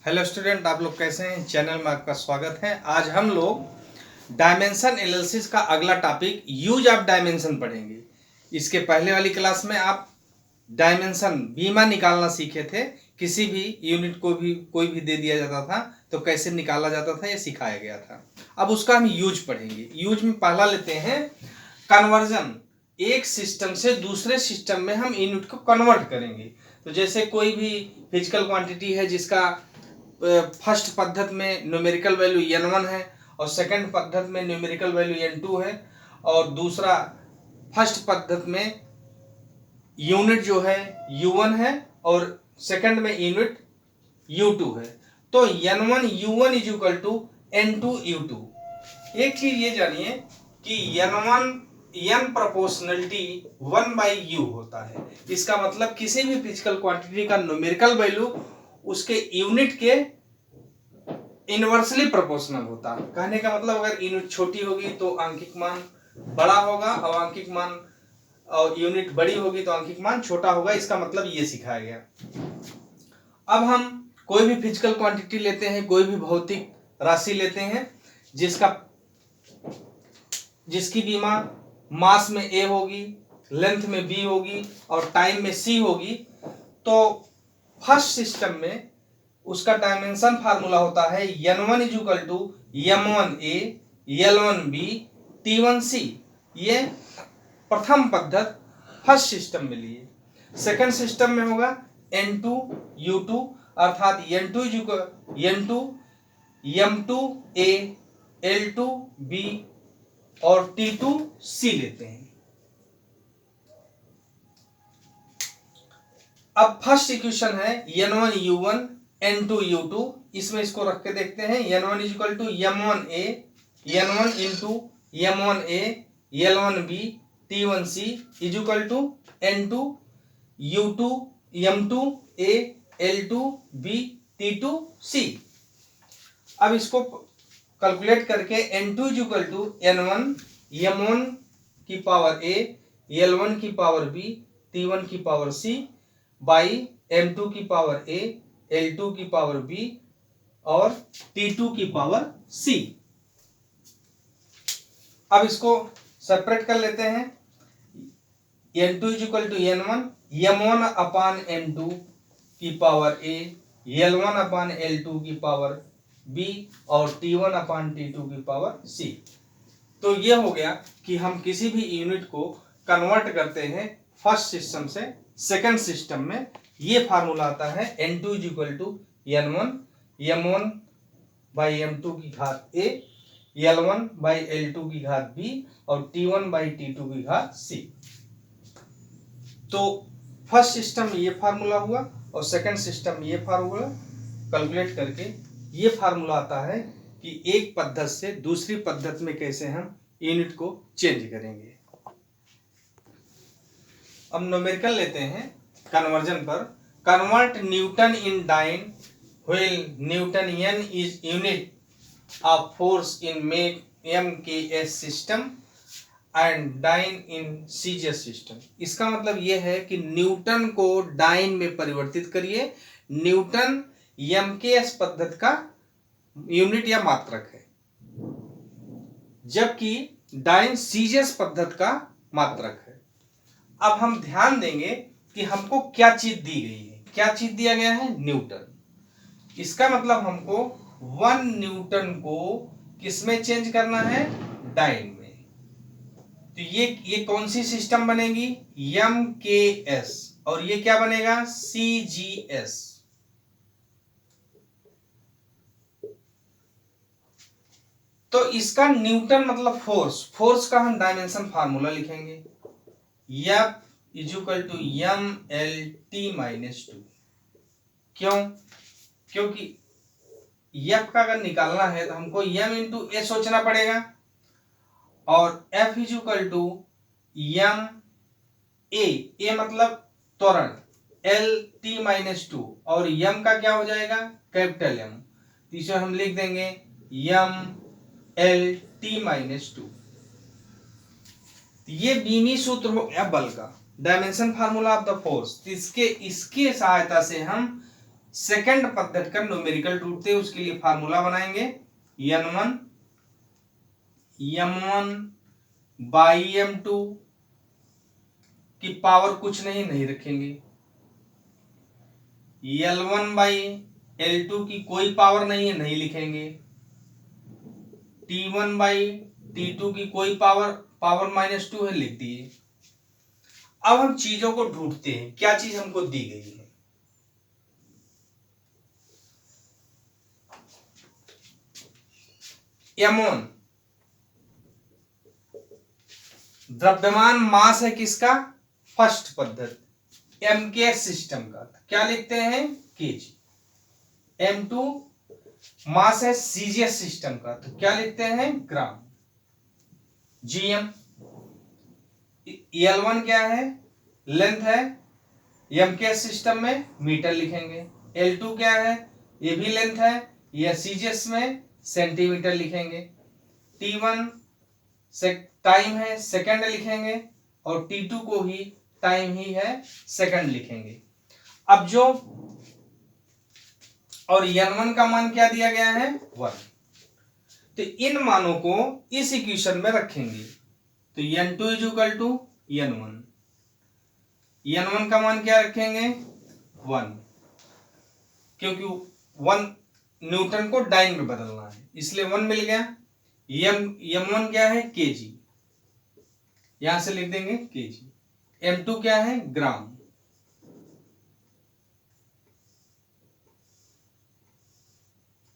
Hello student, आप लोग कैसे हैं? चैनल में आपका स्वागत है। आज हम लोग डायमेंशन एनालिसिस का अगला टॉपिक यूज ऑफ डायमेंशन पढ़ेंगे। इसके पहले वाली क्लास में आप डायमेंशन बीमा निकालना सीखे थे। किसी भी यूनिट को भी कोई भी दे दिया जाता था तो कैसे निकाला जाता था, ये सिखाया गया था। अब उसका हम यूज पढ़ेंगे। यूज में पहला लेते हैं कन्वर्जन। एक सिस्टम से दूसरे सिस्टम में हम यूनिट को कन्वर्ट करेंगे। तो जैसे कोई भी फिजिकल क्वांटिटी है जिसका फर्स्ट पद्धत में न्यूमेरिकल वैल्यू n1 है और सेकंड पद्धत में न्यूमेरिकल वैल्यू n2 है, और दूसरा फर्स्ट पद्धत में यूनिट जो है u1 है और सेकंड में यूनिट u2 है। तो n1 u1 is equal to n2 u2। एक चीज ये जानिए कि n1 n प्रोपोर्शनलिटी 1/u होता है। इसका मतलब किसी भी फिजिकल क्वांटिटी का न्यूमेरिकल वैल्यू उसके यूनिट के इनवर्सली प्रोपोर्शनल होता है। कहने का मतलब अगर यूनिट छोटी होगी तो आंकिक मान बड़ा होगा और आंकिक मान और यूनिट बड़ी होगी तो आंकिक मान छोटा होगा। इसका मतलब ये सिखाया गया। अब हम कोई भी फिजिकल क्वांटिटी लेते हैं, कोई भी भौतिक राशि लेते हैं जिसकी बीमा मास में a होगी, लेंथ में b होगी और टाइम में c होगी। तो फर्स्ट सिस्टम में उसका डायमेंशन फार्मूला होता है n1 is equal to m1a l1b t1c। ये प्रथम पद्धत फर्स्ट सिस्टम में लिए। सेकंड सिस्टम में होगा n2 u2, अर्थात n2 m2a l2b और t2c लेते हैं। अब फर्स्ट इक्वेशन है n1 u1 n2 u2। इसमें इसको रख के देखते हैं। n1 is equal to m1a n1 into m1a l1b t1c is equal to n2 u2 m2a l2b t2c। अब इसको कैलकुलेट करके n2 is equal to n1 m1 की पावर a l1 की पावर b t1 की power c by m2 की power a l2 की power b और t2 की पावर c। अब इसको सेपरेट कर लेते हैं। n2 is equal to n1 m1 upon m2 की power a l1 upon l2 की पावर b और t1 अपान t2 की पावर c। तो ये हो गया कि हम किसी भी यूनिट को कन्वर्ट करते हैं फर्स्ट सिस्टम से सेकंड सिस्टम में। ये फार्मूला आता है n2 is equal to n1 m1 by m2 की घात a l1 बाई l2 की घात b और t1 बाई t2 की घात c। तो फर्स्ट सिस्टम में ये फार्मूला हुआ और सेकंड सिस्टम में ये फार्मूला। कैलकुलेट करके ये फार्मूला आता है कि एक पद्धत से दूसरी पद्धत में कैसे हम यूनिट को चेंज करेंगे। अब न्यूमेरिकल लेते हैं कन्वर्जन पर। Convert newton in dyne when newton n is unit of force in MKS system and dyne in CGS system. इसका मतलब यह है कि न्यूटन को डाइन में परिवर्तित करिए। न्यूटन MKS पद्धति का यूनिट या मात्रक है, जबकि डाइन सीजीएस पद्धति का मात्रक है। अब हम ध्यान देंगे कि हमको क्या चीज दी गई है। क्या चीज दिया गया है? न्यूटन। इसका मतलब हमको 1 न्यूटन को किसमें चेंज करना है? डाइन में। तो ये कौन सी सिस्टम बनेगी? MKS। और ये क्या बनेगा? CGS। तो इसका न्यूटन मतलब फोर्स। फोर्स का हम डायमेंशन फार्मूला लिखेंगे F is equal to MLT-2। क्यों? क्योंकि F का अगर निकालना है तो हमको M इंटू A सोचना पड़ेगा और F is equal to MA मतलब त्वरण LT-2 और M का क्या हो जाएगा? Capital M। तो इसे हम लिख देंगे MLT-2। ये बीमी सूत्र हो गया बल का, dimension formula of the force. इसके सहायता से हम सेकंड पद्धति का न्यूमेरिकल ढूंढते हैं, उसके लिए फार्मूला बनाएंगे n1 m1 बाई m2 की पावर कुछ नहीं रखेंगे, L1 बाई L2 की कोई पावर नहीं लिखेंगे, T1 बाई T2 की कोई पावर -2 है, लिख दिए। अब हम चीजों को ढूंढते हैं, क्या चीज हमको दी गई है। M1 द्रव्यमान मास है किसका, फर्स्ट पद्धति MKS सिस्टम का, क्या लिखते हैं केजी। M2 मास है CGS सिस्टम का, तो क्या लिखते हैं ग्राम। GM L1 क्या है, लेंथ है, MKS सिस्टम में मीटर लिखेंगे। L2 क्या है, ये भी लेंथ है, या CGS में सेंटीमीटर लिखेंगे। T1 टाइम है, सेकंड लिखेंगे, और T2 को ही टाइम ही है, सेकंड लिखेंगे। अब जो और N1 का मान क्या दिया गया है 1, तो इन मानों को इस इक्वेशन में रखेंगे, तो N2 is equal to N1, N1 का मान क्या रखेंगे 1, क्योंकि 1 न्यूटन को डाइन में बदलना है, इसलिए 1 मिल गया। M1 क्या है केजी, यहां से लिख देंगे केजी। M2 क्या है ग्राम,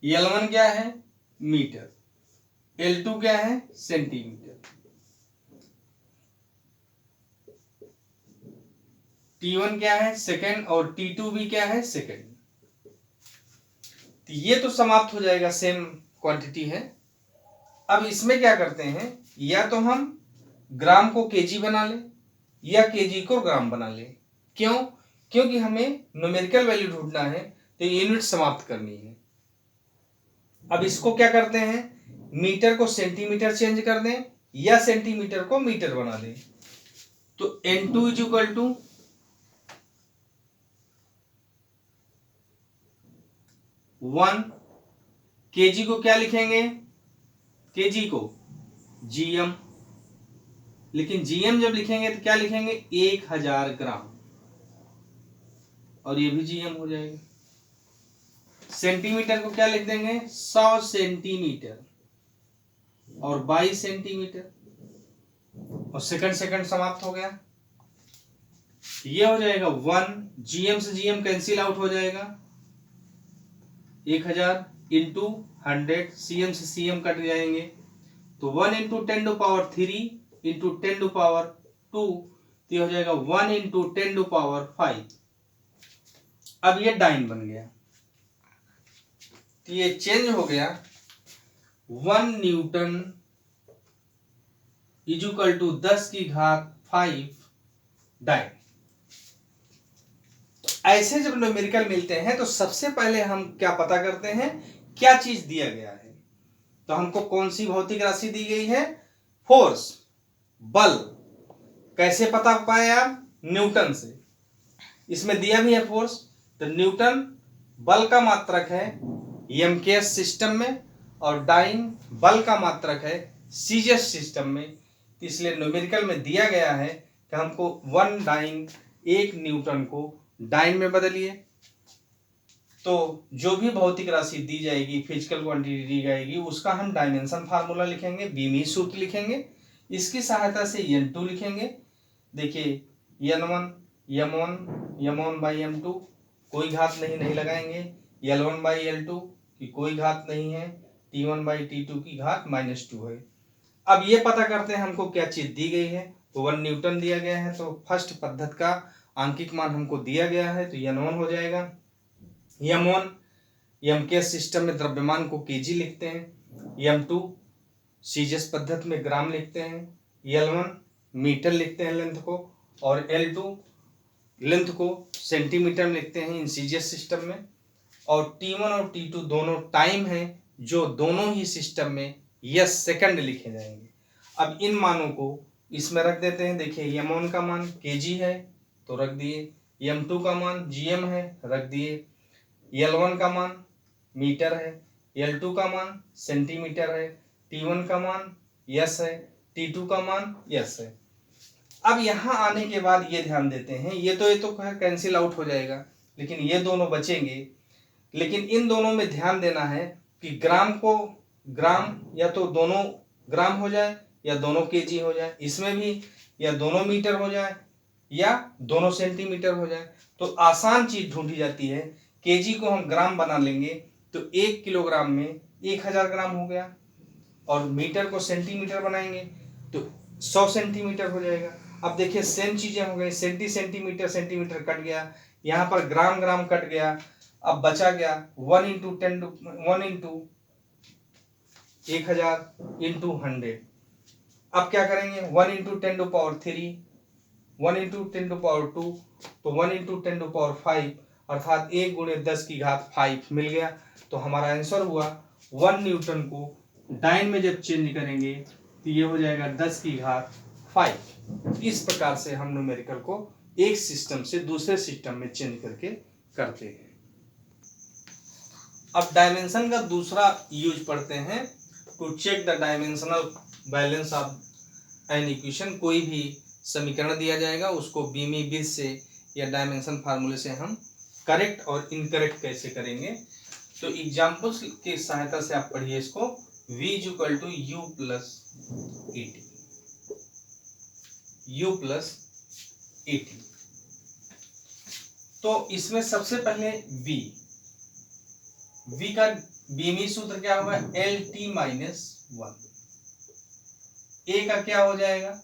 L1 क्या है मीटर, L2 क्या है सेंटीमीटर, T1 क्या है सेकंड, और T2 भी क्या है सेकंड। तो ये तो समाप्त हो जाएगा, सेम क्वांटिटी है। अब इसमें क्या करते हैं, या तो हम ग्राम को केजी बना ले या केजी को ग्राम बना ले। क्यों, क्योंकि हमें न्यूमेरिकल वैल्यू ढूंढना है, तो यूनिट समाप्त करनी है। अब इसको क्या करते हैं, मीटर को सेंटीमीटर चेंज कर दें या सेंटीमीटर को मीटर बना दें। तो N2 is equal to 1, KG को क्या लिखेंगे, केजी को GM, लेकिन GM जब लिखेंगे तो क्या लिखेंगे 1000 ग्राम, और ये भी GM हो जाएगा। सेंटीमीटर को क्या लिख देंगे 100 सेंटीमीटर, और 22 सेंटीमीटर, और सेकंड समाप्त हो गया। ये हो जाएगा 1, GM से GM कैंसिल आउट हो जाएगा, 1000 इंटू 100, CM से CM कट जाएंगे, तो 1 into 10 to power 3 into 10 to power 2, तो हो जाएगा 1 इंटू 10 टू पावर 5। अब ये डाइन बन गया, तो ये चेंज हो गया, 1 न्यूटन इज इक्वल टू 10 की घात 5 डाइन। ऐसे जब न्यूमेरिकल मिलते हैं तो सबसे पहले हम क्या पता करते हैं, क्या चीज दिया गया है। तो हमको कौन सी भौतिक राशि दी गई है, फोर्स, बल। कैसे पता पाए आप, न्यूटन से, इसमें दिया भी है फोर्स, तो न्यूटन बल का मात्रक है MKS सिस्टम में, और डाइन बल का मात्रक है CGS सिस्टम में। इसलिए न्यूमेरिकल में दिया गया है कि हमको 1 डाइन, 1 न्यूटन को डाइन में बदलिए। तो जो भी भौतिक राशि दी जाएगी, फिजिकल क्वांटिटी दी जाएगी, उसका हम डायमेंशन फार्मूला लिखेंगे, बीमी सूत्र लिखेंगे, इसकी सहायता से N2 लिखेंगे। देखिए N1 M1 बाई M2 कोई घात नहीं लगाएंगे, L1 बाई L2 की कोई घात नहीं है, T1 बाई T2 की घात -2 है। अब ये पता करते हैं हमको क्या चीज दी गई है, तो 1 न्यूटन दिया गया है, तो फर्स्ट पद्धति का आंकिक मान हमको दिया गया है, तो N1 हो जाएगा। M1 MKS सिस्टम में द्रव्यमान को केजी लिखते हैं, M2 CGS पद्धति में ग्राम लिखते हैं, L1 मीटर लिखते हैं लेंथ को, और L2 लेंथ को सेंटीमीटर में लिखते हैं इन CGS सिस्टम में, और T1 और T2 दोनों टाइम है, जो दोनों ही सिस्टम में यस सेकंड लिखे जाएंगे। अब इन मानों को इसमें रख देते हैं। देखिए M1 का मान केजी है तो रख दिए, M2 का मान GM है रख दिए, L1 का मान मीटर है, L2 का मान सेंटीमीटर है, T1 का मान यस है, T2 का मान यस है। अब यहाँ आने के बाद ये ध्यान देते हैं, ये तो कैंसिल आउट हो जाएगा, लेकिन ये दोनों बचेंगे। लेकिन इन दोनों में ध्यान देना है कि ग्राम को ग्राम या तो दोनों ग्राम हो जाए या दोनों केजी हो जाए, इसमें भी या दोनों मीटर हो जाए या दोनों सेंटीमीटर हो जाए। तो आसान चीज ढूंढी जाती है। केजी को हम ग्राम बना लेंगे तो 1 किलोग्राम में 1000 ग्राम हो गया, और मीटर को सेंटीमीटर बनाएंगे तो 100 सेंटीमीटर हो जाएगा। अब देखिए सेम चीजें हो गई, सेंटीमीटर सेंटीमीटर कट गया, यहाँ पर ग्राम ग्राम कट गया, अब बचा गया 1 इंटू 1000 इंटू 100। अब क्या करेंगे 1 इंटू 10⁻3, 1 इंटू 10⁻2, तो 1 इंटू 10⁻5, अर्थात 1 गुणे 10 की घात 5 मिल गया। तो हमारा आंसर हुआ 1 न्यूटन को डाइन में जब चेंज करेंगे तो ये हो जाएगा 10 की घात 5। इस प्रकार से हम न्यूमेरिकल को एक सिस्टम से दूसरे सिस्टम में चेंज करके करते हैं। अब डायमेंशन का दूसरा यूज पढ़ते हैं, to check the dimensional balance of an equation. कोई भी समीकरण दिया जाएगा उसको बीमी विधि से या डायमेंशन फार्मूले से हम करेक्ट और इनकरेक्ट कैसे करेंगे। तो एग्जाम्पल्स की सहायता से आप पढ़िए इसको। v equal to U plus AT. तो इसमें सबसे पहले v का बीमी सूत्र क्या होगा, एल टी माइनस 1। ए का क्या हो जाएगा,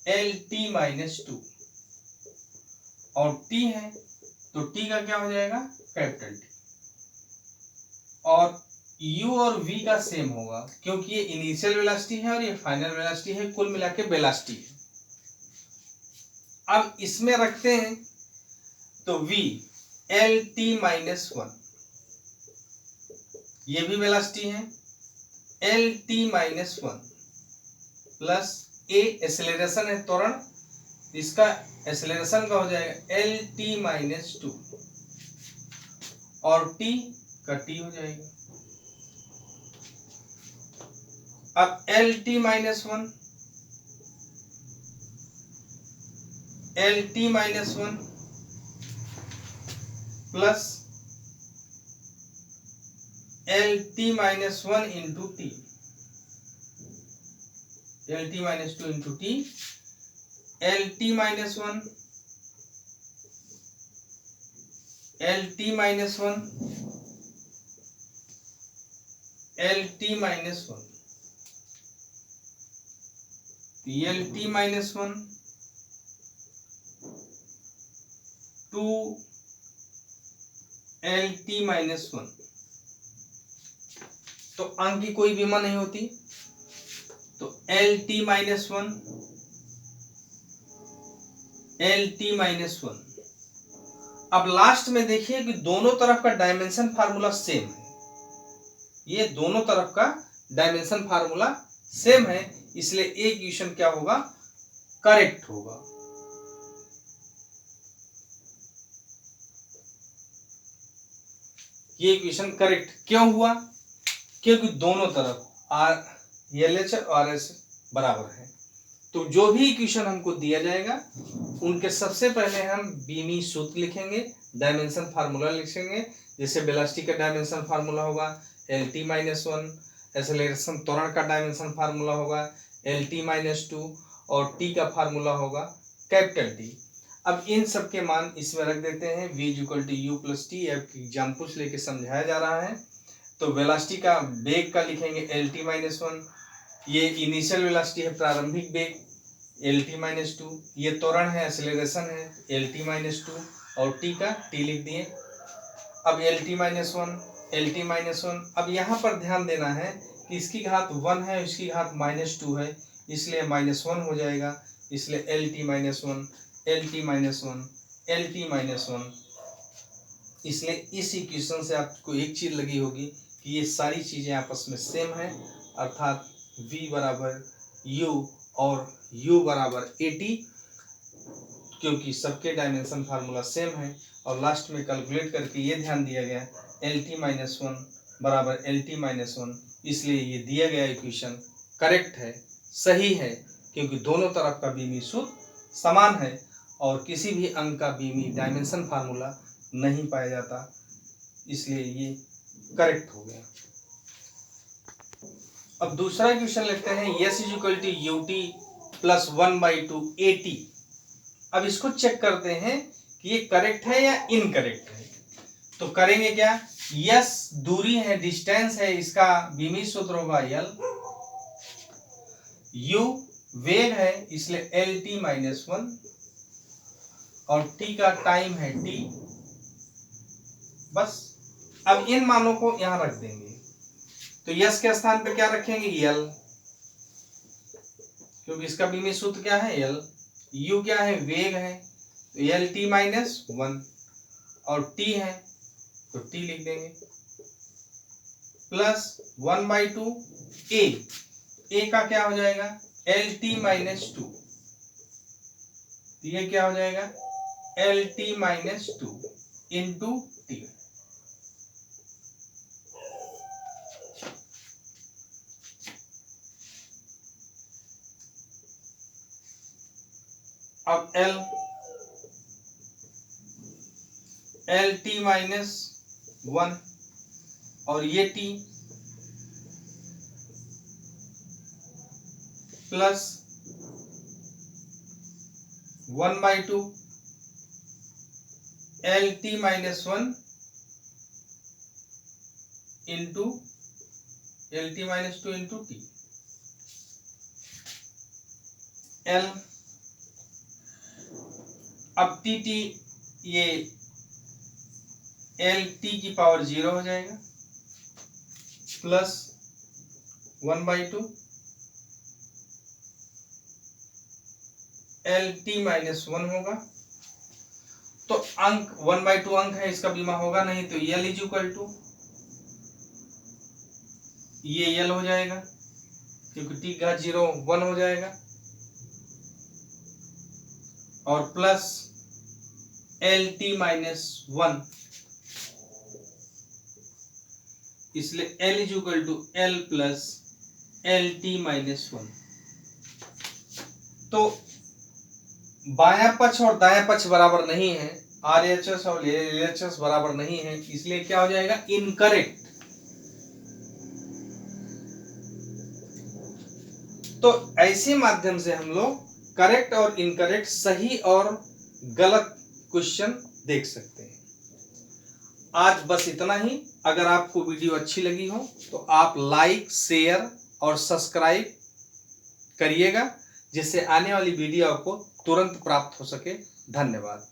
एल टी माइनस 2, और टी है तो टी का क्या हो जाएगा, कैपिटल टी। और u और v का सेम होगा क्योंकि ये इनिशियल वेलोसिटी है और ये फाइनल वेलोसिटी है, कुल मिला के वेलोसिटी है। अब इसमें रखते हैं तो v एल टी माइनस 1, ये भी वेलोसिटी है, एल टी माइनस 1 प्लस ए एक्सेलरेशन है त्वरण, इसका एक्सेलरेशन का हो जाएगा एल टी माइनस 2, और टी का टी हो जाएगा। अब L T minus 1 plus L T minus 1 into T, L T minus 2 into T, L T minus 1, L T minus 1, L T minus 1, L T minus 1 to L T minus 1। तो अंक की कोई बीमा नहीं होती, तो L T minus 1, L T minus 1। अब last में देखिए कि दोनों तरफ का डायमेंशन फार्मूला सेम है, ये दोनों तरफ का डायमेंशन फार्मूला सेम है, इसलिए एक इक्वेशन क्या होगा, करेक्ट होगा। ये इक्वेशन करेक्ट क्यों हुआ, क्योंकि दोनों तरफ एल एच और आर एस बराबर है। तो जो भी इक्वेशन हमको दिया जाएगा उनके सबसे पहले हम बीमी सूत्र लिखेंगे, डायमेंशन फार्मूला लिखेंगे। जैसे वेलोसिटी का डायमेंशन फार्मूला होगा एल टी माइनस 1, एक्सेलरेशन त्वरण का डायमेंशन फार्मूला होगा एल टी माइनस 2, और टी का फार्मूला होगा कैपिटल टी। अब इन सब के मान इसमें रख देते हैं। v equal to U plus T, examples लेके समझाया जा रहा है। तो वेलोसिटी का वेग का लिखेंगे एल टी माइनस 1, ये इनिशियल वेलोसिटी है, प्रारंभिक वेग एल टी माइनस 2, ये त्वरण है, एक्सेलरेशन है एल टी माइनस 2, और टी का टी लिख दिए। अब L T minus 1, L T minus 1। अब यहाँ पर ध्यान देना है कि इसकी घात 1 है, इसकी घात माइनस 2 है, इसलिए माइनस 1 हो जाएगा, इसलिए L T minus 1, L T minus 1, L T minus 1। इसलिए इस इक्वेशन से आपको एक चीज लगी होगी कि ये सारी चीजें आपस में सेम है, अर्थात v बराबर u और u बराबर 80, क्योंकि सबके डायमेंशन फार्मूला सेम है और लास्ट में कैलकुलेट करके ये ध्यान दिया गया LT माइनस 1 बराबर LT माइनस 1, इसलिए ये दिया गया इक्वेशन करेक्ट है, सही है, क्योंकि दोनों तरफ का बीमी सूत्र समान है और किसी भी अंक का बीमी डायमेंशन फार्मूला नहीं पाया जाता, इसलिए ये करेक्ट हो गया। अब दूसरा इक्वेशन लेते हैं, S is equal to UT plus 1/2 AT। अब इसको चेक करते हैं कि ये करेक्ट है या इनकरेक्ट है। तो करेंगे क्या, S दूरी है, डिस्टेंस है, इसका बीमी सूत्र होगा L, U वेग है इसलिए LT माइनस 1 और T का टाइम है T। बस अब इन मानों को यहां रख देंगे, तो S के स्थान पे क्या रखेंगे L, क्योंकि इसका बीमी सूत्र क्या है L, U क्या है वेग है तो LT माइनस 1 और T है तो T लिख देंगे प्लस 1/2 A का क्या हो जाएगा LT माइनस 2, ये क्या हो जाएगा LT माइनस 2 इंटू T। अब LT माइनस 1 और ये T plus 1/2 LT minus 1 into LT minus 2 into T। L अब TT ये LT की पावर 0 हो जाएगा प्लस 1/2 LT माइनस 1 होगा, तो अंक 1/2 अंक है, इसका बीमा होगा नहीं, तो L इज इक्वल टू ये L हो जाएगा क्योंकि T का 0 1 हो जाएगा और प्लस LT माइनस 1, इसलिए L is equal to L plus LT minus 1। तो बायां पक्ष और दायां पक्ष बराबर नहीं है, RHS और LHS बराबर नहीं है, इसलिए क्या हो जाएगा इनकरेक्ट। तो ऐसे माध्यम से हम लोग करेक्ट और इनकरेक्ट, सही और गलत क्वेश्चन देख सकते हैं। आज बस इतना ही। अगर आपको वीडियो अच्छी लगी हो तो आप लाइक, शेयर और सब्सक्राइब करिएगा, जिससे आने वाली वीडियो आपको तुरंत प्राप्त हो सके। धन्यवाद।